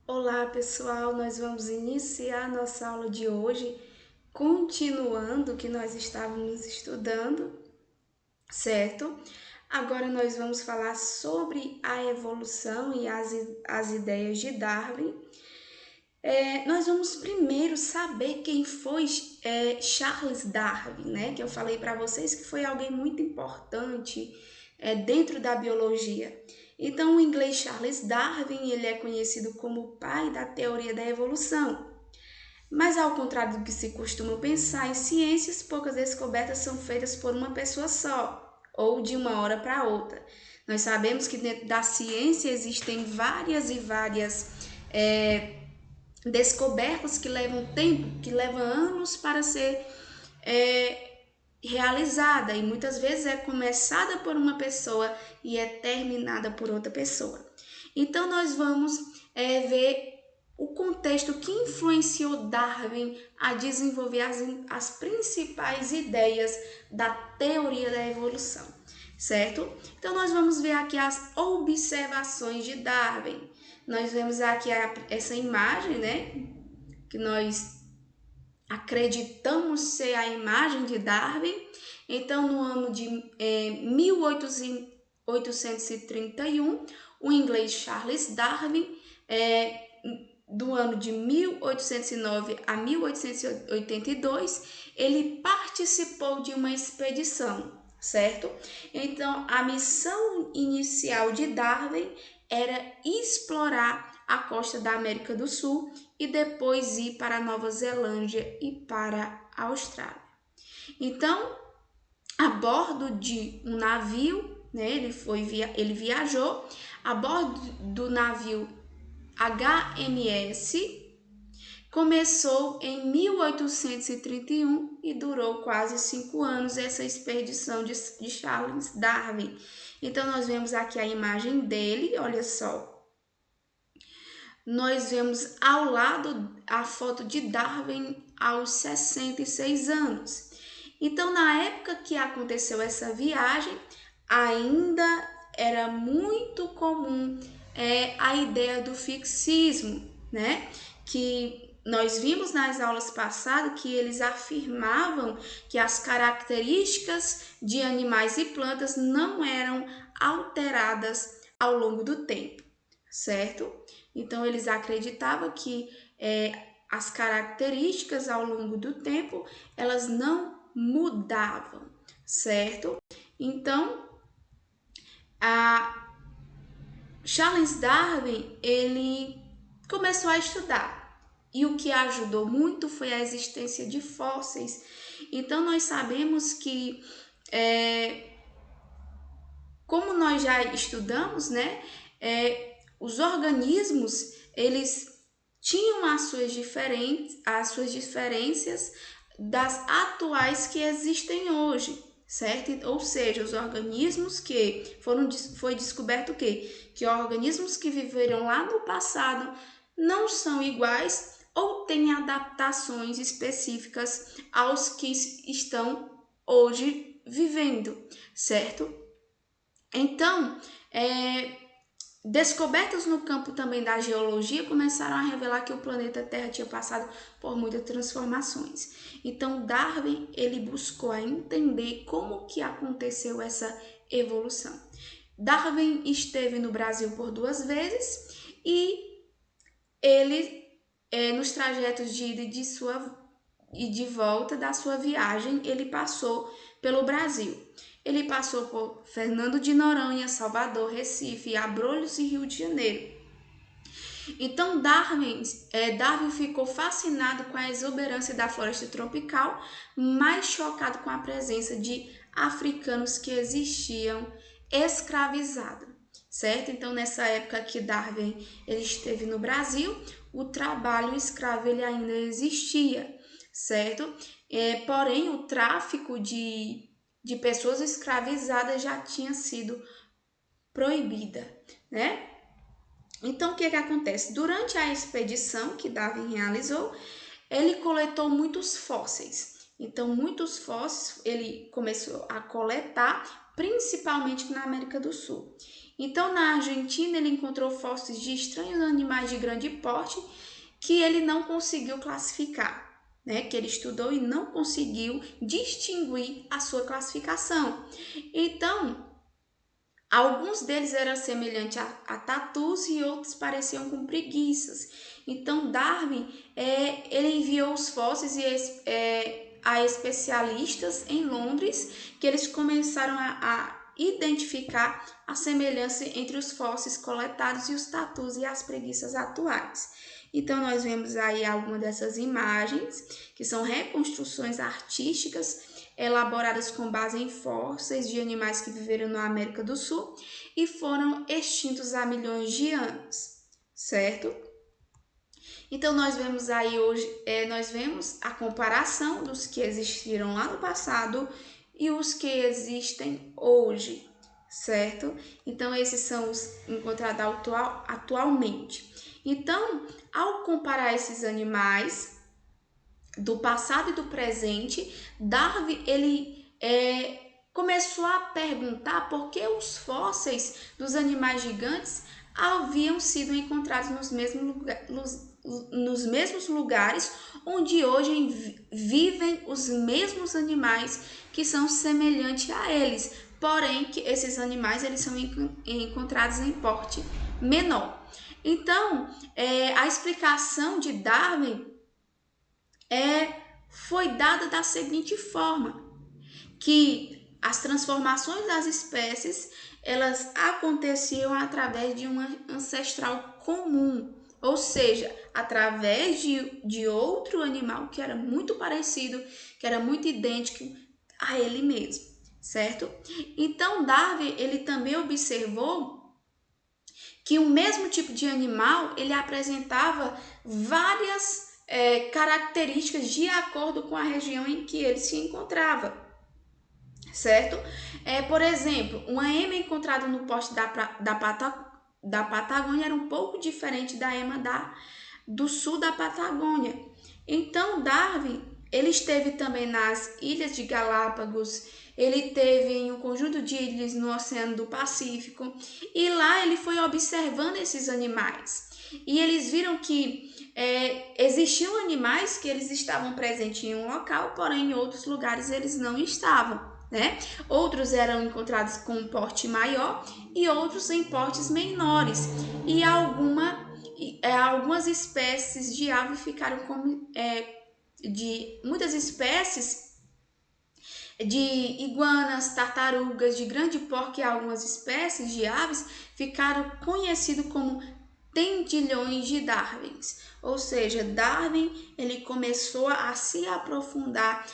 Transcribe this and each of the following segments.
Olá, pessoal! Nós vamos iniciar nossa aula de hoje, continuando o que nós estávamos estudando, certo? Agora nós vamos falar sobre a evolução e as ideias de Darwin. Nós vamos primeiro saber quem foi Charles Darwin, né? Que eu falei para vocês que foi alguém muito importante dentro da biologia. Então, o inglês Charles Darwin, ele é conhecido como o pai da teoria da evolução. Mas ao contrário do que se costuma pensar, em ciências poucas descobertas são feitas por uma pessoa só, ou de uma hora para outra. Nós sabemos que dentro da ciência existem várias e várias descobertas que levam tempo, que levam anos para ser realizada e muitas vezes é começada por uma pessoa e é terminada por outra pessoa. Então nós vamos ver o contexto que influenciou Darwin a desenvolver as principais ideias da teoria da evolução, certo? Então nós vamos ver aqui as observações de Darwin. Nós vemos aqui essa imagem, né, que nós acreditamos ser a imagem de Darwin. Então, no ano de 1831, o inglês Charles Darwin, do ano de 1809 a 1882, ele participou de uma expedição, certo? Então, a missão inicial de Darwin era explorar a costa da América do Sul e depois ir para a Nova Zelândia e para a Austrália. Então, a bordo de um navio, né, ele viajou a bordo do navio HMS, começou em 1831 e durou quase 5 anos essa expedição de Charles Darwin. Então, nós vemos aqui a imagem dele, olha só. Nós vemos ao lado a foto de Darwin aos 66 anos. Então, na época que aconteceu essa viagem, ainda era muito comum a ideia do fixismo, né? Que nós vimos nas aulas passadas que eles afirmavam que as características de animais e plantas não eram alteradas ao longo do tempo, certo? Então, eles acreditavam que as características ao longo do tempo, elas não mudavam, certo? Então, a Charles Darwin, ele começou a estudar. E o que ajudou muito foi a existência de fósseis. Então, nós sabemos que, como nós já estudamos, né, os organismos, eles tinham as suas diferenças das atuais que existem hoje, certo? Ou seja, os organismos que foi descoberto que organismos que viveram lá no passado não são iguais ou têm adaptações específicas aos que estão hoje vivendo, certo? Então, descobertas no campo também da geologia começaram a revelar que o planeta Terra tinha passado por muitas transformações. Então, Darwin, ele buscou entender como que aconteceu essa evolução. Darwin esteve no Brasil por 2 vezes e ele, nos trajetos de ida e de volta da sua viagem, ele passou pelo Brasil. Ele passou por Fernando de Noronha, Salvador, Recife, Abrolhos e Rio de Janeiro. Então, Darwin ficou fascinado com a exuberância da floresta tropical, mais chocado com a presença de africanos que existiam escravizados, certo? Então, nessa época que Darwin ele esteve no Brasil, o trabalho escravo ele ainda existia, certo? Porém, o tráfico de pessoas escravizadas já tinha sido proibida, né? Então, o que acontece? Durante a expedição que Darwin realizou, ele coletou muitos fósseis. Então, muitos fósseis ele começou a coletar principalmente na América do Sul. Então, na Argentina, ele encontrou fósseis de estranhos animais de grande porte que ele não conseguiu classificar, né? Que ele estudou e não conseguiu distinguir a sua classificação. Então, alguns deles eram semelhantes a tatus e outros pareciam com preguiças. Então, Darwin ele enviou os fósseis a especialistas em Londres, que eles começaram a identificar a semelhança entre os fósseis coletados e os tatus e as preguiças atuais. Então, nós vemos aí algumas dessas imagens, que são reconstruções artísticas elaboradas com base em fósseis de animais que viveram na América do Sul e foram extintos há milhões de anos, certo? Então, nós vemos aí hoje, nós vemos a comparação dos que existiram lá no passado e os que existem hoje, certo? Então, esses são os encontrados atualmente. Então, ao comparar esses animais do passado e do presente, Darwin ele começou a perguntar por que os fósseis dos animais gigantes haviam sido encontrados nos mesmos lugares onde hoje vivem os mesmos animais que são semelhantes a eles, porém que esses animais eles são encontrados em porte menor. Então, a explicação de Darwin foi dada da seguinte forma, que as transformações das espécies elas aconteciam através de um ancestral comum, ou seja, através de outro animal que era muito parecido, que era muito idêntico a ele mesmo, certo? Então, Darwin ele também observou que o mesmo tipo de animal ele apresentava várias características de acordo com a região em que ele se encontrava, certo? Por exemplo, uma ema encontrada no poste da Patagônia era um pouco diferente da ema do sul da Patagônia. Então, Darwin ele esteve também nas Ilhas de Galápagos, ele esteve em um conjunto de ilhas no Oceano do Pacífico e lá ele foi observando esses animais. E eles viram que existiam animais que eles estavam presentes em um local, porém em outros lugares eles não estavam, né? Outros eram encontrados com um porte maior e outros em portes menores. E algumas espécies de aves ficaram como muitas espécies de iguanas, tartarugas, de grande porte e algumas espécies de aves ficaram conhecidos como tentilhões de Darwin. Ou seja, Darwin ele começou a se aprofundar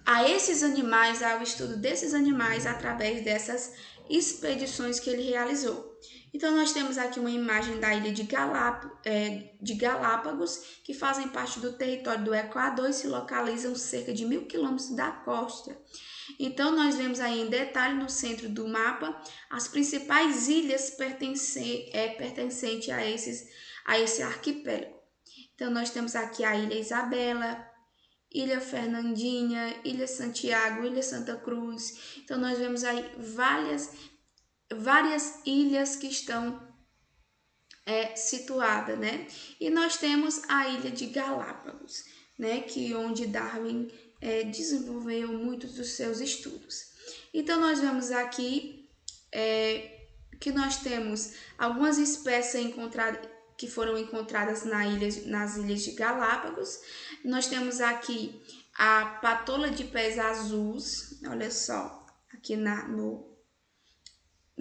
a esses animais, ao estudo desses animais através dessas expedições que ele realizou. Então, nós temos aqui uma imagem da ilha de Galápagos, que fazem parte do território do Equador e se localizam cerca de 1.000 quilômetros da costa. Então, nós vemos aí em detalhe no centro do mapa as principais ilhas pertencentes a esse arquipélago. Então, nós temos aqui a Ilha Isabela, Ilha Fernandinha, Ilha Santiago, Ilha Santa Cruz. Então, nós vemos aí várias ilhas que estão situadas, né? E nós temos a Ilha de Galápagos, né? Que onde Darwin desenvolveu muitos dos seus estudos. Então, nós vemos aqui que nós temos algumas espécies que foram encontradas nas ilhas de Galápagos. Nós temos aqui a patola de pés azuis, olha só, aqui na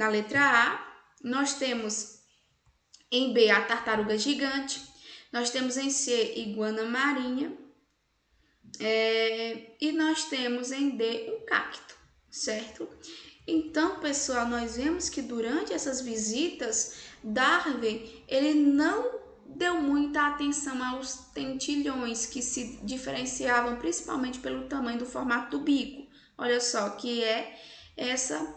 letra A. Nós temos em B a tartaruga gigante, nós temos em C iguana marinha, e nós temos em D um cacto, certo? Então, pessoal, nós vemos que durante essas visitas, Darwin ele não deu muita atenção aos tentilhões, que se diferenciavam principalmente pelo tamanho do formato do bico. Olha só, que é essa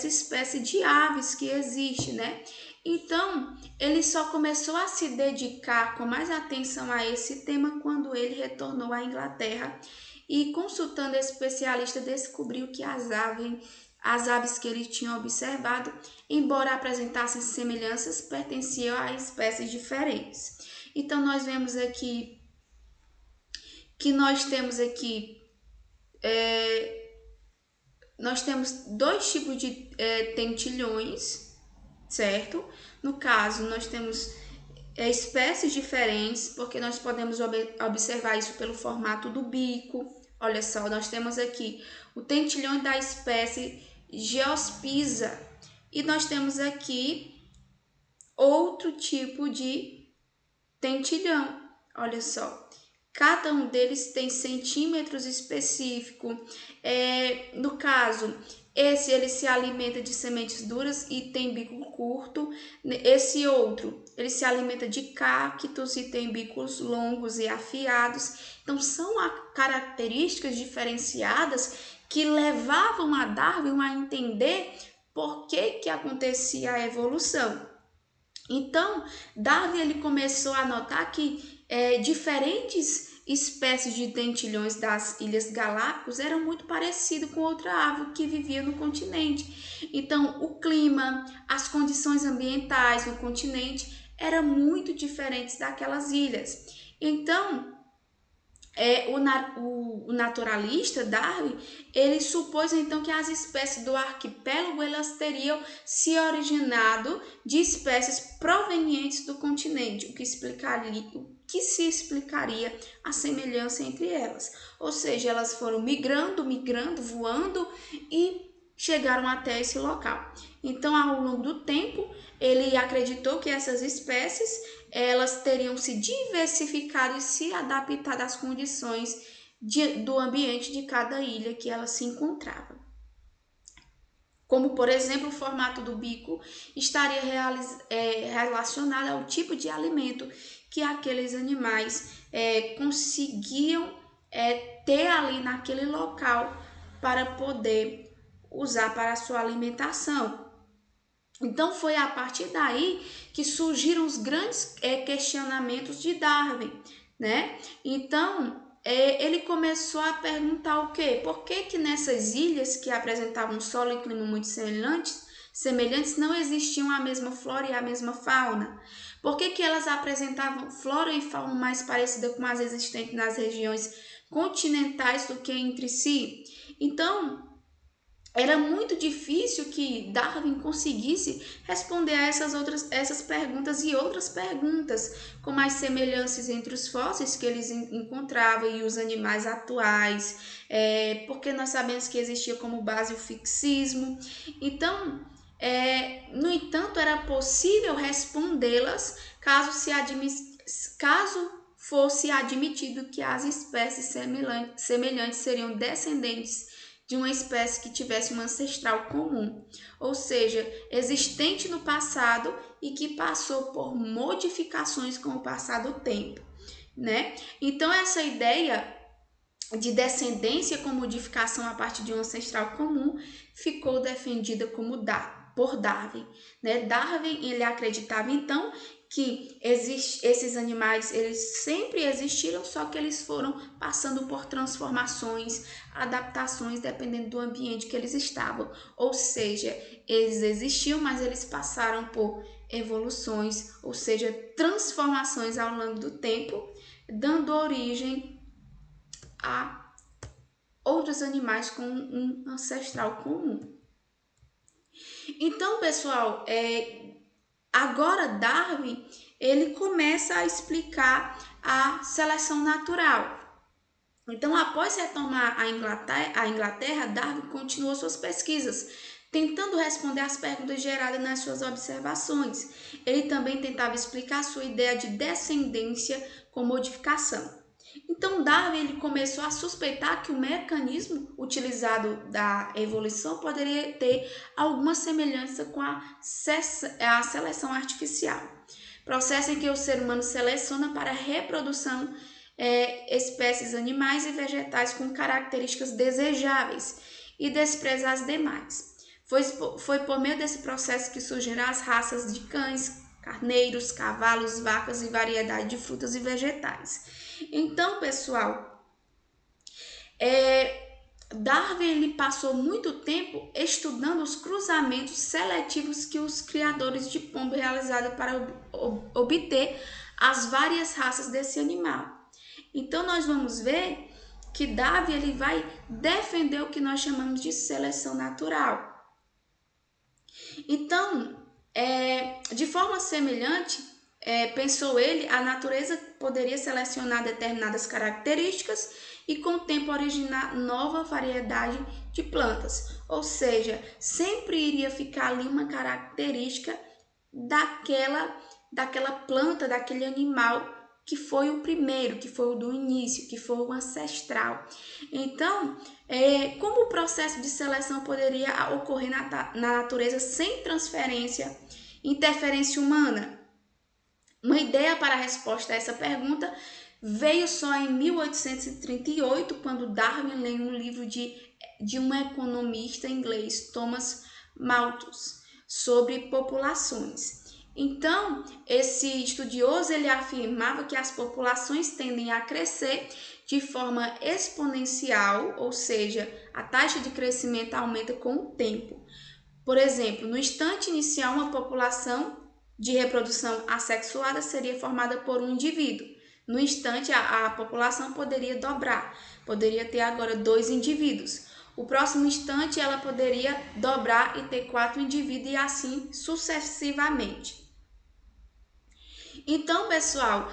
espécie de aves que existe, né? Então, ele só começou a se dedicar com mais atenção a esse tema quando ele retornou à Inglaterra e, consultando esse especialista, descobriu que as aves que ele tinha observado, embora apresentassem semelhanças, pertenciam a espécies diferentes. Então, nós vemos aqui que nós temos dois tipos de tentilhões, certo? No caso, nós temos espécies diferentes, porque nós podemos observar isso pelo formato do bico. Olha só, nós temos aqui o tentilhão da espécie Geospisa e nós temos aqui outro tipo de tentilhão. Olha só, cada um deles tem centímetros específicos. No caso, esse ele se alimenta de sementes duras e tem bico curto. Esse outro, ele se alimenta de cactos e tem bicos longos e afiados. Então, são características diferenciadas que levavam a Darwin a entender por que acontecia a evolução. Então, Darwin ele começou a notar que diferentes espécies de dentilhões das Ilhas Galápagos eram muito parecidas com outra ave que vivia no continente. Então, o clima, as condições ambientais no continente eram muito diferentes daquelas ilhas. Então, o naturalista Darwin, ele supôs então que as espécies do arquipélago elas teriam se originado de espécies provenientes do continente, o que se explicaria a semelhança entre elas. Ou seja, elas foram migrando, voando e chegaram até esse local. Então, ao longo do tempo, ele acreditou que essas espécies elas teriam se diversificado e se adaptado às condições do ambiente de cada ilha que ela se encontrava. Como, por exemplo, o formato do bico estaria relacionado ao tipo de alimento que aqueles animais conseguiam ter ali naquele local para poder usar para a sua alimentação. Então, foi a partir daí que surgiram os grandes questionamentos de Darwin, né? Então, ele começou a perguntar o quê? Por que nessas ilhas que apresentavam solo e clima muito semelhantes não existiam a mesma flora e a mesma fauna? Por que elas apresentavam flora e fauna mais parecida com as existentes nas regiões continentais do que entre si? Então, era muito difícil que Darwin conseguisse responder a essas perguntas e outras perguntas, como as semelhanças entre os fósseis que eles encontravam e os animais atuais, porque nós sabemos que existia como base o fixismo. Então, no entanto, era possível respondê-las caso fosse admitido que as espécies semelhantes seriam descendentes de uma espécie que tivesse um ancestral comum, ou seja, existente no passado e que passou por modificações com o passar do tempo, né? Então, essa ideia de descendência com modificação a partir de um ancestral comum ficou defendida por Darwin, né? Darwin, ele acreditava então que esses animais eles sempre existiram, só que eles foram passando por transformações, adaptações, dependendo do ambiente que eles estavam. Ou seja, eles existiam, mas eles passaram por evoluções, ou seja, transformações ao longo do tempo, dando origem a outros animais com um ancestral comum. Então, pessoal, agora Darwin ele começa a explicar a seleção natural. Então, após retomar a Inglaterra, Darwin continuou suas pesquisas, tentando responder às perguntas geradas nas suas observações. Ele também tentava explicar sua ideia de descendência com modificação. Então, Darwin ele começou a suspeitar que o mecanismo utilizado da evolução poderia ter alguma semelhança com a seleção artificial, processo em que o ser humano seleciona para a reprodução espécies animais e vegetais com características desejáveis e desprezar as demais. Foi por meio desse processo que surgiram as raças de cães, carneiros, cavalos, vacas e variedade de frutas e vegetais. Então, pessoal, Darwin ele passou muito tempo estudando os cruzamentos seletivos que os criadores de pombo realizaram para obter as várias raças desse animal. Então nós vamos ver que Darwin ele vai defender o que nós chamamos de seleção natural. Então, de forma semelhante, pensou ele, a natureza poderia selecionar determinadas características e com o tempo originar nova variedade de plantas. Ou seja, sempre iria ficar ali uma característica daquela planta, daquele animal que foi o primeiro, que foi o do início, que foi o ancestral. Então, como o processo de seleção poderia ocorrer na natureza sem interferência humana? Uma ideia para a resposta a essa pergunta veio só em 1838, quando Darwin leu um livro de um economista inglês, Thomas Malthus, sobre populações. Então, esse estudioso ele afirmava que as populações tendem a crescer de forma exponencial, ou seja, a taxa de crescimento aumenta com o tempo. Por exemplo, no instante inicial, uma população de reprodução assexuada seria formada por um indivíduo. No instante, a população poderia dobrar, poderia ter agora 2 indivíduos. O próximo instante, ela poderia dobrar e ter 4 indivíduos e assim sucessivamente. Então, pessoal,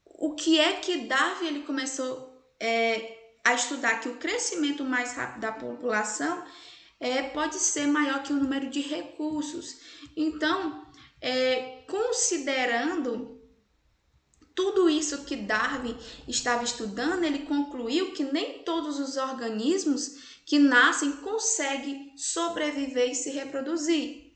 o que é que Darwin ele começou a estudar? Que o crescimento mais rápido da população pode ser maior que o número de recursos. Então, considerando tudo isso que Darwin estava estudando, ele concluiu que nem todos os organismos que nascem conseguem sobreviver e se reproduzir.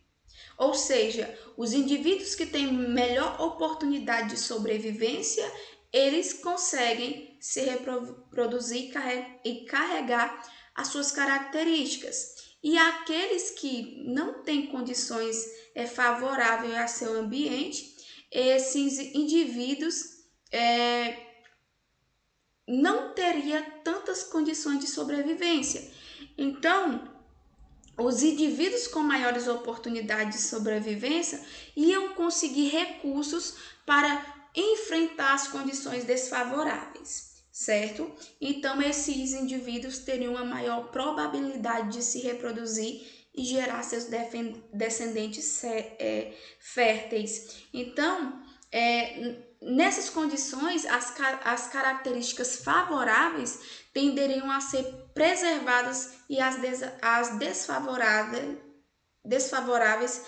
Ou seja, os indivíduos que têm melhor oportunidade de sobrevivência, eles conseguem se reproduzir e carregar as suas características. E aqueles que não têm condições favoráveis a seu ambiente, esses indivíduos não teriam tantas condições de sobrevivência. Então, os indivíduos com maiores oportunidades de sobrevivência iam conseguir recursos para enfrentar as condições desfavoráveis, certo? Então, esses indivíduos teriam uma maior probabilidade de se reproduzir e gerar seus descendentes férteis. Então, nessas condições, as características favoráveis tenderiam a ser preservadas e as desfavoráveis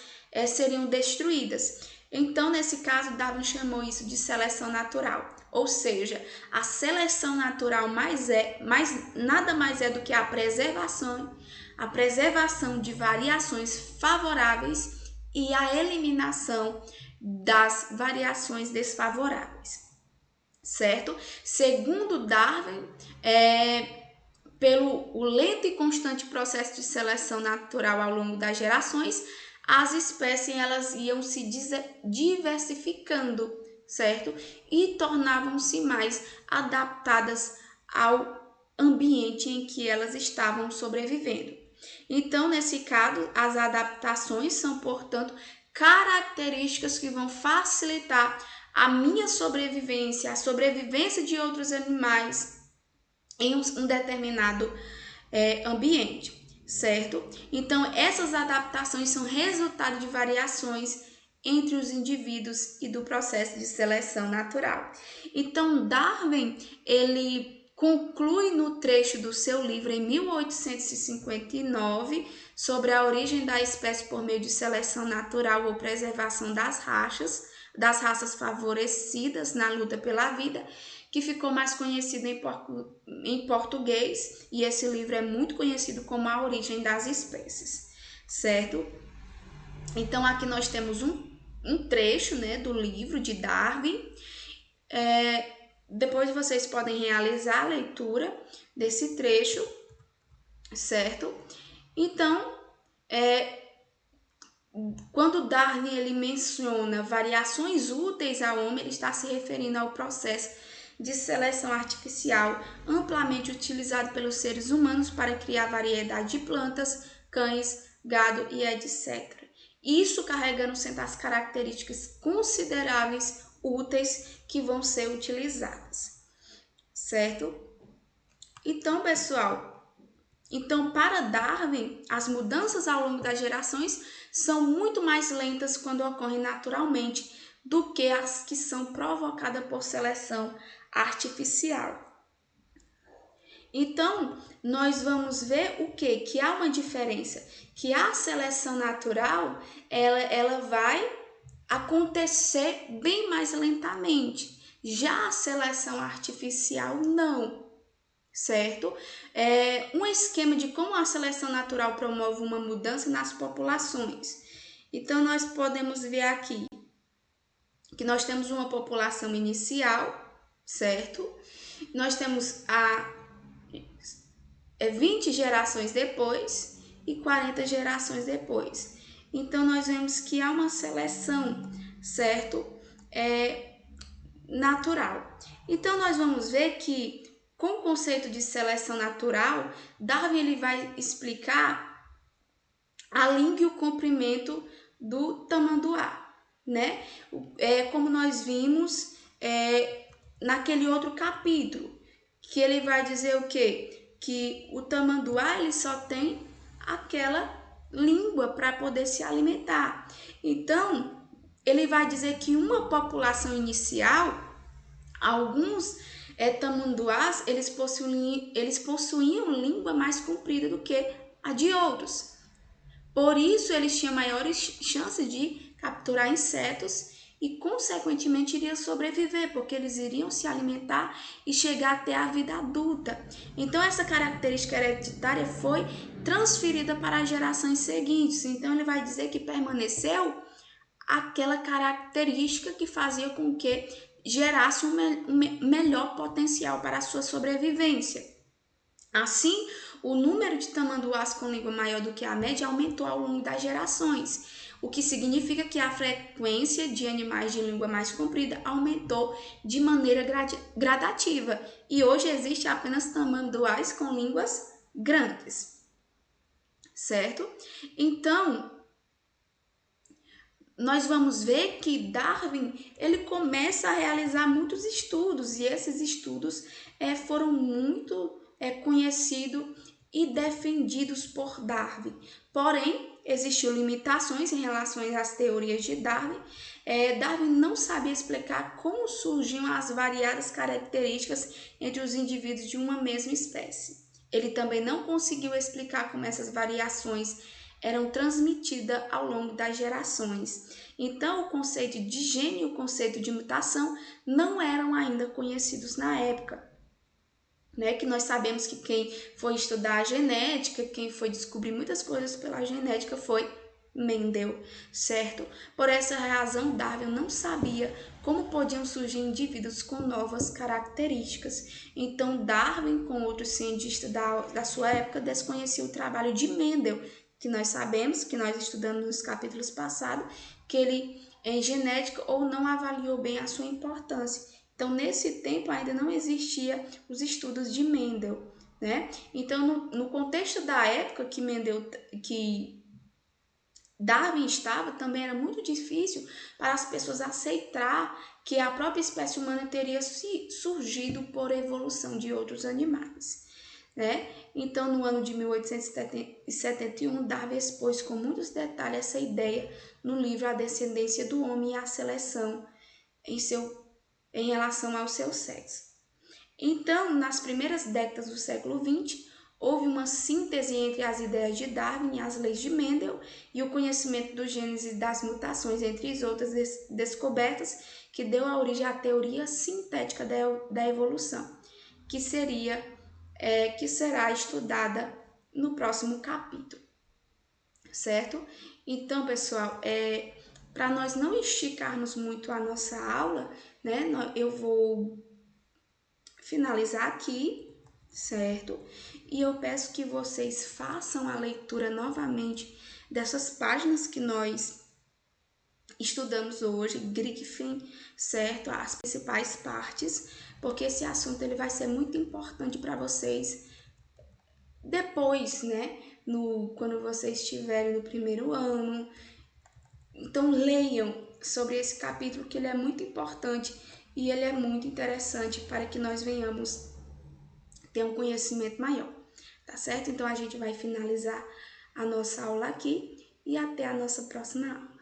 seriam destruídas. Então, nesse caso, Darwin chamou isso de seleção natural. Ou seja, a seleção natural nada mais é do que a preservação de variações favoráveis e a eliminação das variações desfavoráveis, certo? Segundo Darwin, pelo o lento e constante processo de seleção natural ao longo das gerações, as espécies elas iam se diversificando, certo? E tornavam-se mais adaptadas ao ambiente em que elas estavam sobrevivendo. Então, nesse caso, as adaptações são, portanto, características que vão facilitar a minha sobrevivência, a sobrevivência de outros animais em um determinado ambiente, certo? Então, essas adaptações são resultado de variações entre os indivíduos e do processo de seleção natural. Então, Darwin, ele conclui no trecho do seu livro em 1859 sobre a origem da espécie por meio de seleção natural ou preservação das raças favorecidas na luta pela vida, que ficou mais conhecido em português, e esse livro é muito conhecido como A Origem das Espécies, certo? Então, aqui nós temos um trecho, né, do livro de Darwin. Depois vocês podem realizar a leitura desse trecho, certo? Então, quando Darwin ele menciona variações úteis ao homem, ele está se referindo ao processo de seleção artificial amplamente utilizado pelos seres humanos para criar variedade de plantas, cães, gado e etc. Isso carregando certas características consideráveis úteis que vão ser utilizadas, certo? Então, pessoal, para Darwin, as mudanças ao longo das gerações são muito mais lentas quando ocorrem naturalmente do que as que são provocadas por seleção artificial. Então, nós vamos ver o quê? Que há uma diferença, que a seleção natural, ela vai acontecer bem mais lentamente. Já a seleção artificial, não, certo? Um esquema de como a seleção natural promove uma mudança nas populações. Então, nós podemos ver aqui que nós temos uma população inicial, certo? Nós temos 20 gerações depois e 40 gerações depois. Então, nós vemos que há uma seleção, certo? Natural. Então, nós vamos ver que, com o conceito de seleção natural, Darwin ele vai explicar a língua e o comprimento do tamanduá, né? Como nós vimos naquele outro capítulo, que ele vai dizer o quê? Que o tamanduá ele só tem aquela língua para poder se alimentar. Então, ele vai dizer que uma população inicial, alguns tamanduás, eles possuíam língua mais comprida do que a de outros. Por isso, eles tinham maiores chances de capturar insetos e, consequentemente, iriam sobreviver, porque eles iriam se alimentar e chegar até a vida adulta. Então, essa característica hereditária foi transferida para as gerações seguintes. Então, ele vai dizer que permaneceu aquela característica que fazia com que gerasse um melhor potencial para a sua sobrevivência. Assim, o número de tamanduás com língua maior do que a média aumentou ao longo das gerações, o que significa que a frequência de animais de língua mais comprida aumentou de maneira gradativa e hoje existe apenas tamanduás com línguas grandes, certo? Então, nós vamos ver que Darwin ele começa a realizar muitos estudos e esses estudos foram muito conhecidos e defendidos por Darwin. Porém, existiam limitações em relação às teorias de Darwin. Darwin não sabia explicar como surgiam as variadas características entre os indivíduos de uma mesma espécie. Ele também não conseguiu explicar como essas variações eram transmitidas ao longo das gerações. Então, o conceito de gene e o conceito de mutação não eram ainda conhecidos na época. Que nós sabemos que quem foi estudar a genética, quem foi descobrir muitas coisas pela genética foi Mendel, certo? Por essa razão, Darwin não sabia como podiam surgir indivíduos com novas características. Então, Darwin, com outros cientistas da sua época, desconhecia o trabalho de Mendel, que nós sabemos, que nós estudamos nos capítulos passados, que ele, em genética, ou não avaliou bem a sua importância. Então, nesse tempo, ainda não existia os estudos de Mendel, né? Então, no contexto da época que Darwin estava, também era muito difícil para as pessoas aceitar que a própria espécie humana teria surgido por evolução de outros animais, né? Então, no ano de 1871, Darwin expôs com muitos detalhes essa ideia no livro A Descendência do Homem e a Seleção em relação ao seu sexo. Então, nas primeiras décadas do século XX, houve uma síntese entre as ideias de Darwin e as leis de Mendel e o conhecimento dos genes e das mutações, entre as outras descobertas, que deu a origem à teoria sintética da evolução, que será estudada no próximo capítulo, certo? Então, pessoal, para nós não esticarmos muito a nossa aula, né, eu vou finalizar aqui, certo? E eu peço que vocês façam a leitura novamente dessas páginas que nós estudamos hoje, Griffin, certo? As principais partes, porque esse assunto ele vai ser muito importante para vocês depois, né? Quando vocês estiverem no primeiro ano. Então leiam sobre esse capítulo, que ele é muito importante e ele é muito interessante para que nós venhamos ter um conhecimento maior, tá certo? Então a gente vai finalizar a nossa aula aqui e até a nossa próxima aula.